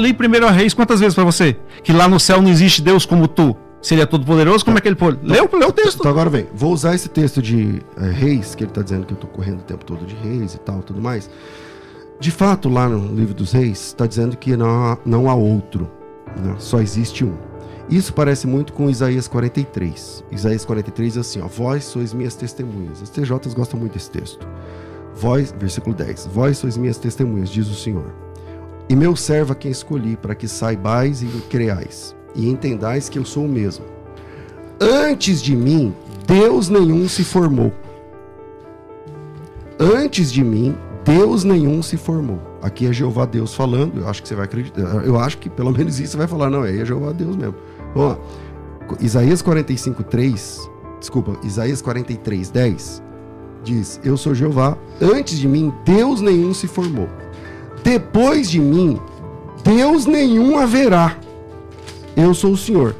Ali primeiro a Reis, quantas vezes para você? Que lá no céu não existe Deus como tu. Se ele é todo poderoso, como é que ele pôde? Leu o texto. Então agora vem, vou usar esse texto de Reis, que ele está dizendo que eu estou correndo o tempo todo de Reis e tal, tudo mais. De fato, lá no livro dos Reis, está dizendo que não há outro, né? Só existe um. Isso parece muito com Isaías 43. Isaías 43 é assim, ó, vós sois minhas testemunhas. As TJs gostam muito desse texto. Vós, versículo 10, vós sois minhas testemunhas, diz o Senhor. E meu servo a quem escolhi, para que saibais e creais, e entendais que eu sou o mesmo. Antes de mim, Deus nenhum se formou. Antes de mim, Deus nenhum se formou. Aqui é Jeová Deus falando, eu acho que você vai acreditar, eu acho que pelo menos isso você vai falar, não, é Jeová Deus mesmo. Vamos lá. Isaías 43:10 diz, eu sou Jeová, antes de mim, Deus nenhum se formou. Depois de mim, Deus nenhum haverá. Eu sou o Senhor.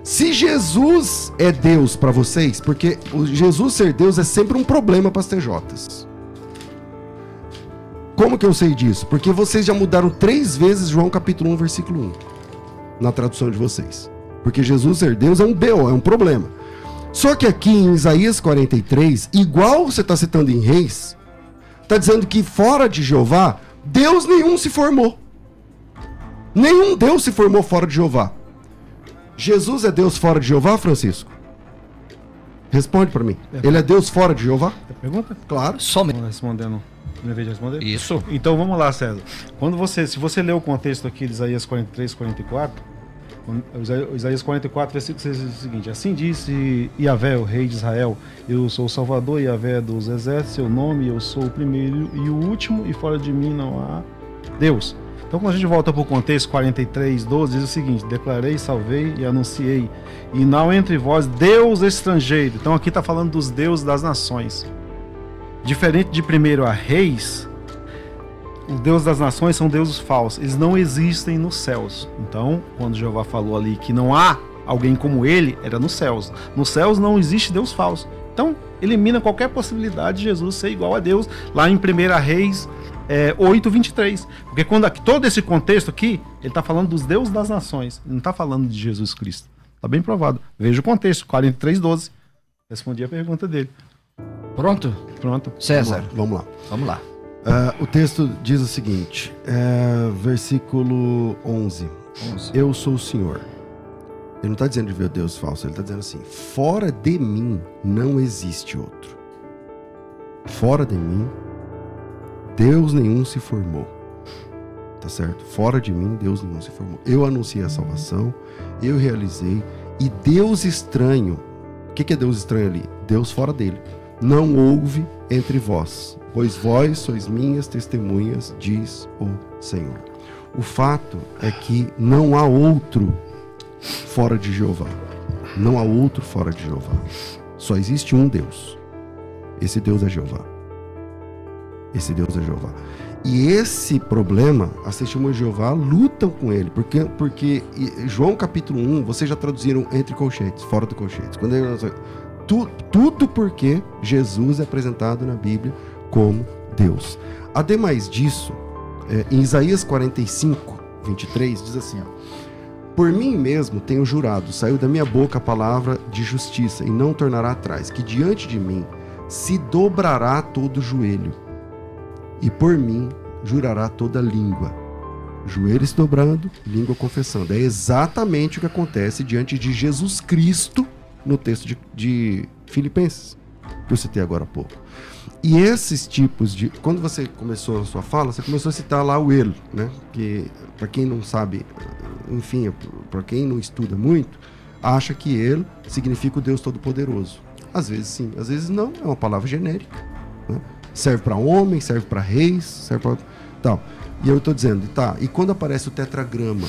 Se Jesus é Deus para vocês, porque o Jesus ser Deus é sempre um problema para as TJs. Como que eu sei disso? Porque vocês já mudaram 3 vezes João capítulo 1, versículo 1. Na tradução de vocês. Porque Jesus ser Deus é um BO, é um problema. Só que aqui em Isaías 43, igual você está citando em Reis, está dizendo que fora de Jeová, Deus nenhum se formou. Nenhum Deus se formou fora de Jeová. Jesus é Deus fora de Jeová, Francisco? Responde para mim. Ele é Deus fora de Jeová? Pergunta? Claro. Somente. Respondendo. Não vez de responder? Isso. Então vamos lá, César. Se você ler o contexto aqui de Isaías 43, 44, Isaías 44, versículo 6 diz o seguinte: assim disse Yahvé, o rei de Israel, eu sou o Salvador, Yahvé dos exércitos, seu nome, eu sou o primeiro e o último, e fora de mim não há Deus. Então quando a gente volta para o contexto 43, 12, diz o seguinte: declarei, salvei e anunciei, e não entre vós Deus estrangeiro. Então aqui está falando dos deuses das nações. Diferente de primeiro a Reis, os deuses das nações são deuses falsos, eles não existem nos céus. Então, quando Jeová falou ali que não há alguém como ele, era nos céus. Nos céus não existe Deus falso. Então, elimina qualquer possibilidade de Jesus ser igual a Deus, lá em 1 Reis 8:23. Porque quando todo esse contexto aqui, ele está falando dos deuses das nações, ele não está falando de Jesus Cristo. Está bem provado. Veja o contexto, 43:12. Respondi a pergunta dele. Pronto? Pronto. César. Vamos lá. O texto diz o seguinte, versículo 11. Eu sou o Senhor. Ele não está dizendo de ver Deus falso, ele está dizendo assim, fora de mim não existe outro. Fora de mim, Deus nenhum se formou. Tá certo? Fora de mim, Deus nenhum se formou. Eu anunciei a salvação, eu realizei, e Deus estranho, o que é Deus estranho ali? Deus fora dele. Não houve entre vós, pois vós sois minhas testemunhas, diz o Senhor. O fato é que não há outro fora de Jeová. Não há outro fora de Jeová. Só existe um Deus. Esse Deus é Jeová. Esse Deus é Jeová. E esse problema, as testemunhas de Jeová lutam com ele. Porque João capítulo 1, vocês já traduziram entre colchetes, fora do colchete. Quando ele... Tudo porque Jesus é apresentado na Bíblia como Deus. Ademais disso, em Isaías 45:23, diz assim, ó, por mim mesmo tenho jurado, saiu da minha boca a palavra de justiça, e não tornará atrás, que diante de mim se dobrará todo joelho, e por mim jurará toda língua. Joelho se dobrando, língua confessando. É exatamente o que acontece diante de Jesus Cristo, no texto de Filipenses, que eu citei agora há pouco. E esses tipos de... Quando você começou a sua fala, você começou a citar lá o El, né? Que, para quem não sabe, enfim, para quem não estuda muito, acha que El significa o Deus Todo-Poderoso. Às vezes sim, às vezes não, é uma palavra genérica, né? Serve para homem, serve para reis, serve para... tal. E eu estou dizendo, tá, e quando aparece o tetragrama,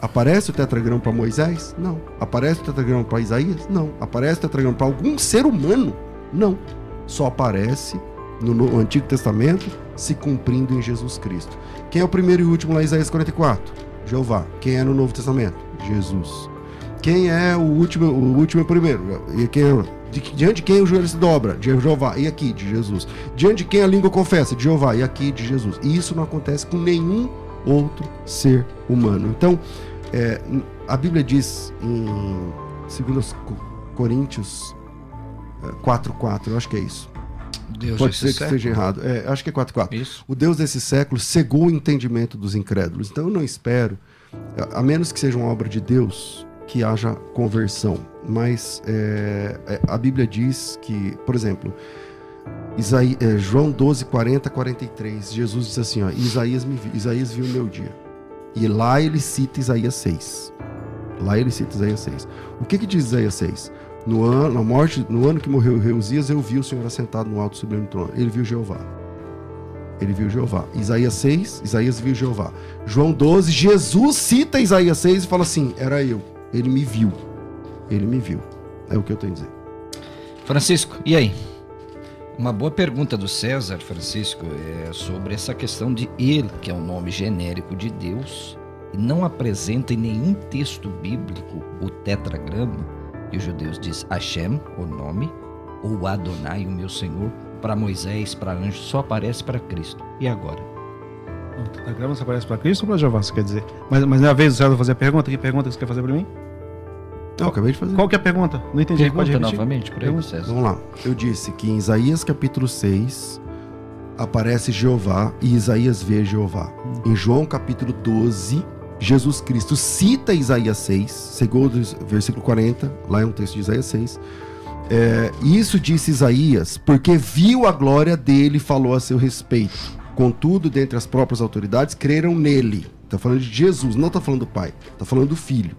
aparece o tetragrama para Moisés? Não. Aparece o tetragrama para Isaías? Não. Aparece o tetragrama para algum ser humano? Não. Só aparece no Antigo Testamento se cumprindo em Jesus Cristo. Quem é o primeiro e último lá em Isaías 44? Jeová. Quem é no Novo Testamento? Jesus. Quem é o último e o primeiro? E quem é, diante de quem o joelho se dobra? De Jeová. E aqui, de Jesus. Diante de quem a língua confessa? De Jeová. E aqui, de Jesus. E isso não acontece com nenhum outro ser humano. Então, a Bíblia diz em 2 Coríntios 4:4, eu acho que é isso. Deus Pode ser que esteja errado. Acho que é 4:4. Isso. O Deus desse século cegou o entendimento dos incrédulos. Então eu não espero, a menos que seja uma obra de Deus, que haja conversão. Mas a Bíblia diz que, por exemplo, João 12:40-43, Jesus diz assim, ó, Isaías viu o meu dia. E lá ele cita Isaías 6. O que diz Isaías 6? No ano que morreu o rei Uzias, eu vi o Senhor assentado no alto sublime trono. Ele viu Jeová. Isaías 6, Isaías viu Jeová. João 12, Jesus cita Isaías 6 e fala assim, era eu. Ele me viu. É o que eu tenho a dizer. Francisco, e aí? Uma boa pergunta do César, Francisco, é sobre essa questão de ele, que é um nome genérico de Deus, e não apresenta em nenhum texto bíblico o tetragrama, que os judeus dizem Hashem, o nome, ou Adonai, o meu Senhor, para Moisés, para anjo, só aparece para Cristo. E agora? O tetragrama só aparece para Cristo ou para Jeová, você quer dizer? Mas não é a vez do César fazer a pergunta? Que pergunta que você quer fazer para mim? Não, acabei de fazer. Qual que é a pergunta? Não entendi. Pergunta Pode repetir? novamente por aí, César. Vamos lá. Eu disse que em Isaías capítulo 6 aparece Jeová e Isaías vê Jeová. Em João capítulo 12, Jesus Cristo cita Isaías 6, segundo o versículo 40, lá é um texto de Isaías 6. Isso disse Isaías porque viu a glória dele e falou a seu respeito. Contudo, dentre as próprias autoridades, creram nele. Está falando de Jesus, não está falando do Pai, está falando do Filho.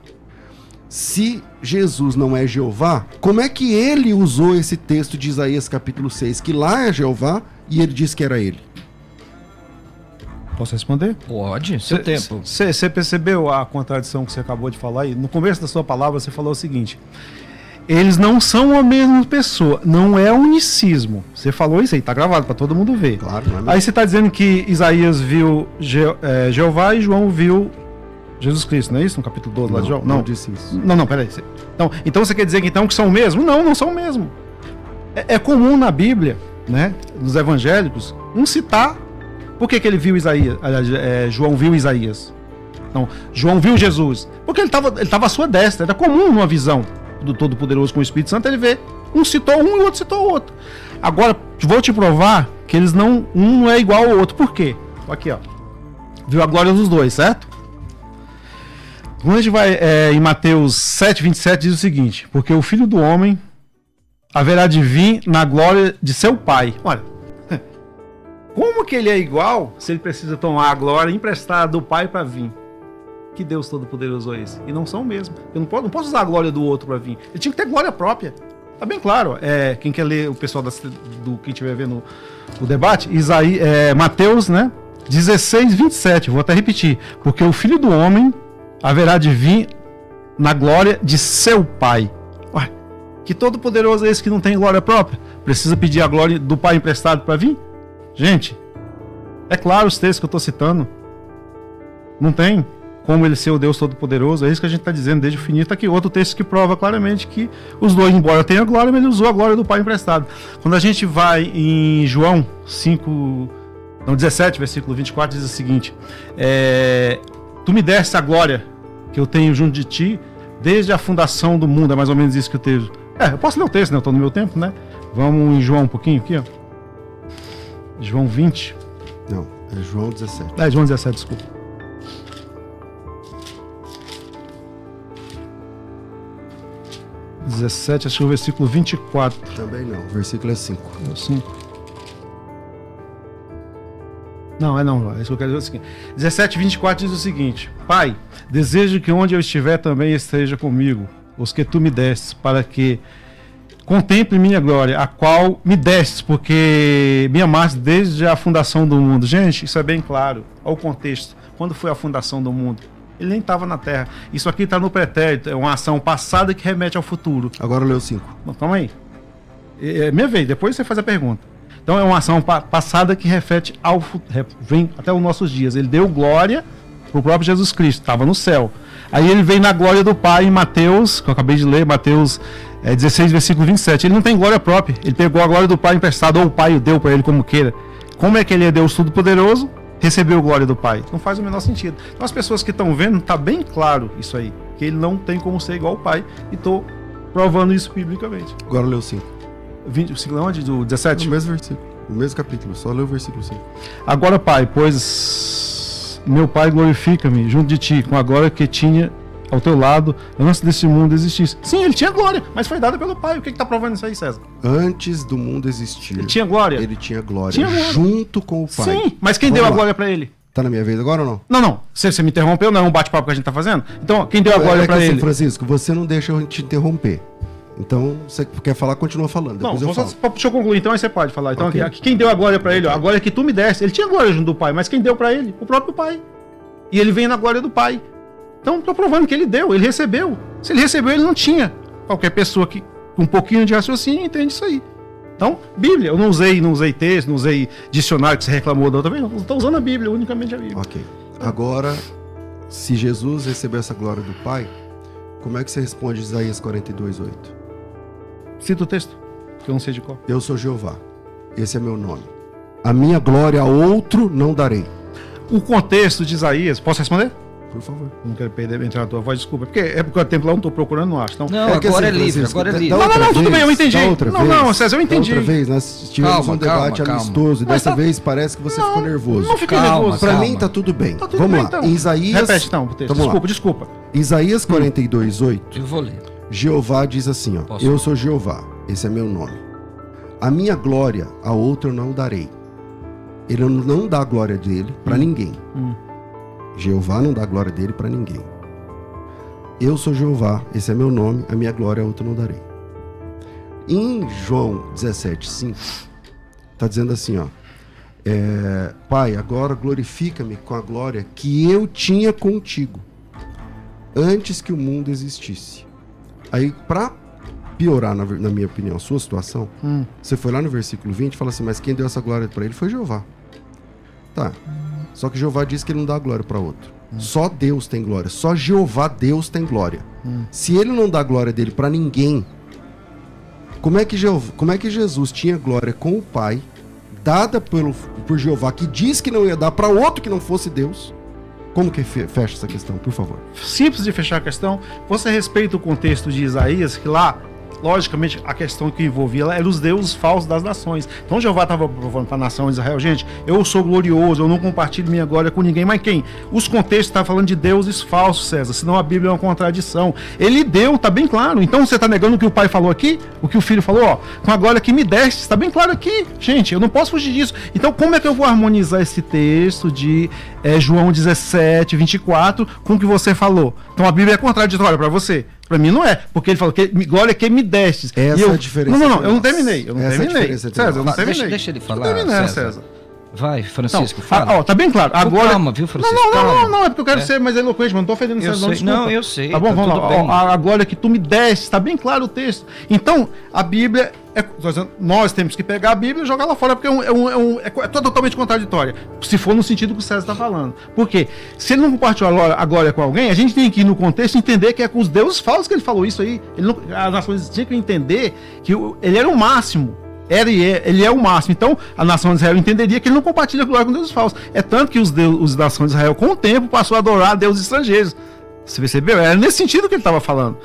Se Jesus não é Jeová, como é que ele usou esse texto de Isaías capítulo 6, que lá é Jeová, e ele disse que era ele? Posso responder? Pode, seu tempo. Você percebeu a contradição que você acabou de falar aí? No começo da sua palavra você falou o seguinte: eles não são a mesma pessoa, não é unicismo. Você falou isso aí, tá gravado para todo mundo ver. Claro, não é mesmo. Aí você está dizendo que Isaías viu Jeová e João viu Jesus Cristo, não é isso? No capítulo 12 lá de João? Não disse isso. Não, peraí. Então você quer dizer que são o mesmo? Não são o mesmo. É comum na Bíblia, né, dos evangélicos, citar. Por que ele viu Isaías? João viu Isaías. Não, João viu Jesus. Porque ele estava à sua destra. Era comum numa visão do Todo-Poderoso com o Espírito Santo ele ver. Um citou um e o outro citou o outro. Agora, vou te provar que eles um não é igual ao outro. Por quê? Aqui, ó. Viu a glória dos dois, certo? Quando a gente vai em Mateus 7:27, diz o seguinte: porque o Filho do Homem haverá de vir na glória de seu Pai. Olha, como que ele é igual se ele precisa tomar a glória emprestada do Pai para vir? Que Deus Todo-Poderoso é esse? E não são mesmo. Eu não posso usar a glória do outro para vir. Ele tinha que ter glória própria. Tá bem claro. Quem quer ler, o pessoal quem estiver vendo o debate, Mateus, né? 16:27. Vou até repetir. Porque o Filho do Homem haverá de vir na glória de seu Pai. Ué, que Todo-Poderoso é esse que não tem glória própria? Precisa pedir a glória do Pai emprestado para vir? Gente, é claro os textos que eu estou citando. Não tem como ele ser o Deus Todo-Poderoso. É isso que a gente está dizendo desde o finito. Tá aqui outro texto que prova claramente que os dois, embora tenham glória, mas ele usou a glória do Pai emprestado. Quando a gente vai em João 17, versículo 24, diz o seguinte: tu me deste a glória que eu tenho junto de ti desde a fundação do mundo. É mais ou menos isso que eu tenho. Eu posso ler o texto, né? Eu estou no meu tempo, né? Vamos em João um pouquinho aqui, ó. João 20. Não, é João 17. João 17, desculpa. Acho que é o versículo 24. Também não, o versículo é 5. É o 5. Não, é isso que eu quero dizer. É o seguinte: 17:24 diz o seguinte: Pai, desejo que onde eu estiver também esteja comigo, os que tu me destes, para que contemple minha glória, a qual me destes, porque me amaste desde a fundação do mundo. Gente, isso é bem claro. Olha o contexto. Quando foi a fundação do mundo? Ele nem estava na Terra. Isso aqui está no pretérito. É uma ação passada que remete ao futuro. Agora leu 5. Calma aí. É minha vez, depois você faz a pergunta. Então é uma ação passada que reflete vem até os nossos dias. Ele deu glória para o próprio Jesus Cristo, estava no céu. Aí ele vem na glória do Pai em Mateus, que eu acabei de ler, Mateus 16, versículo 27. Ele não tem glória própria. Ele pegou a glória do Pai emprestada, ou o Pai o deu para ele como queira. Como é que ele é Deus Todo-Poderoso recebeu glória do Pai? Não faz o menor sentido. Então as pessoas que estão vendo, tá bem claro isso aí, que ele não tem como ser igual ao Pai, e estou provando isso biblicamente. Agora leu 5. 25, onde? Do 17? O mesmo versículo, o mesmo capítulo, só leu o versículo 5. Agora, Pai, pois meu Pai glorifica-me junto de ti, com a glória que tinha ao teu lado antes desse mundo existisse. Sim, ele tinha glória, mas foi dada pelo Pai. O que está provando isso aí, César? Antes do mundo existir, Ele tinha glória? ele tinha glória, Tinha glória. junto com o Pai. Sim, mas quem Vamos deu a lá. glória para ele? Tá na minha vez agora ou não? Não. Você me interrompeu, não é um bate-papo que a gente tá fazendo? Então, quem deu a glória para assim, ele? Francisco, você não deixa eu te interromper. Então, você quer falar, continua falando. Não, Depois eu falo. deixa eu concluir, então aí você pode falar. Então, Ok. aqui, quem deu a glória para ele? Ó, a glória que tu me deste. Ele tinha glória junto do Pai, mas quem deu para ele? O próprio Pai. E ele vem na glória do Pai. Então, tô provando que ele deu, ele recebeu. Se ele recebeu, ele não tinha. Qualquer pessoa que com um pouquinho de raciocínio entende isso aí. Então, Bíblia. Eu não usei texto, não usei dicionário que você reclamou da outra vez. Eu estou usando a Bíblia, unicamente a Bíblia. Ok. Agora, se Jesus recebeu essa glória do Pai, como é que você responde Isaías 42:8? Cita o texto, que eu não sei de qual. Eu sou Jeová, esse é meu nome. A minha glória a outro não darei. O contexto de Isaías, posso responder? Por favor. Não quero entrar na tua voz, desculpa. Porque o tempo lá eu não estou procurando, não acho. Então, Não, que agora é assim, livre, Francisco, agora é da livre. outra Não, tudo vez, bem, eu entendi. da outra Não, vez, César, eu entendi. Da outra vez, nós tivemos Calma, um debate calma. amistoso, e Mas dessa tá- vez parece que você ficou nervoso. Não fiquei Calma, nervoso. Pra calma. mim tá tudo bem. Tá tudo Vamos bem, lá. então. Isaías. Repete então o texto. Vamos lá. Desculpa. Isaías 42:8. Eu vou ler. Jeová diz assim, ó. Posso? Eu sou Jeová, esse é meu nome. A minha glória a outro eu não darei. Ele não dá a glória dele pra ninguém. Jeová não dá a glória dele pra ninguém. Eu sou Jeová, esse é meu nome, a minha glória a outro não darei. Em João 17:5, tá dizendo assim, ó. Pai, agora glorifica-me com a glória que eu tinha contigo antes que o mundo existisse. Aí, pra piorar, na minha opinião, a sua situação, você foi lá no versículo 20 e fala assim, mas quem deu essa glória pra ele foi Jeová. Tá. Só que Jeová diz que ele não dá glória pra outro. Só Deus tem glória. Só Jeová Deus tem glória. Se ele não dá glória dele pra ninguém, como é que Jesus tinha glória com o Pai, dada por Jeová, que diz que não ia dar pra outro que não fosse Deus? Como que fecha essa questão, por favor? Simples de fechar a questão. Você respeita o contexto de Isaías, que lá, logicamente, a questão que envolvia lá era os deuses falsos das nações. Então Jeová estava provando para a nação de Israel, gente, eu sou glorioso, eu não compartilho minha glória com ninguém, mas quem? Os contextos estavam falando de deuses falsos, César, senão a Bíblia é uma contradição. Ele deu, tá bem claro. Então você está negando o que o pai falou aqui? O que o filho falou, ó, com a glória que me deste, está bem claro aqui. Gente, eu não posso fugir disso. Então como é que eu vou harmonizar esse texto de João 17:24 com o que você falou? Então a Bíblia é contraditória para você? Para mim não é, porque ele falou que glória que me destes. Essa é a diferença. Não, eu não terminei. Eu não Essa é a terminei. diferença entre César, eu não nós. terminei. Deixa ele falar, Não terminei, César. Vai, Francisco, Não, fala. ó, tá bem claro. Agora... Calma, viu, Francisco? Não, Calma. é porque eu quero ser mais eloquente, mas não tô ofendendo Eu César, não, sei. desculpa. Não, eu sei, Tá bom, tá vamos tudo lá. bem. Ó, a glória que tu me deste, tá bem claro o texto. Então, a Bíblia, nós temos que pegar a Bíblia e jogar lá fora, porque é totalmente contraditória. Se for no sentido que o César está falando. Por quê? Se ele não compartilhou a glória com alguém, a gente tem que ir no contexto e entender que é com os deuses falsos que ele falou isso aí. As nações tinham que entender que ele era o máximo. Ele é o máximo. Então, a nação de Israel entenderia que ele não compartilha glória com deuses falsos. É tanto que os nações de Israel, com o tempo, passou a adorar deuses estrangeiros. Você percebeu? Era nesse sentido que ele estava falando.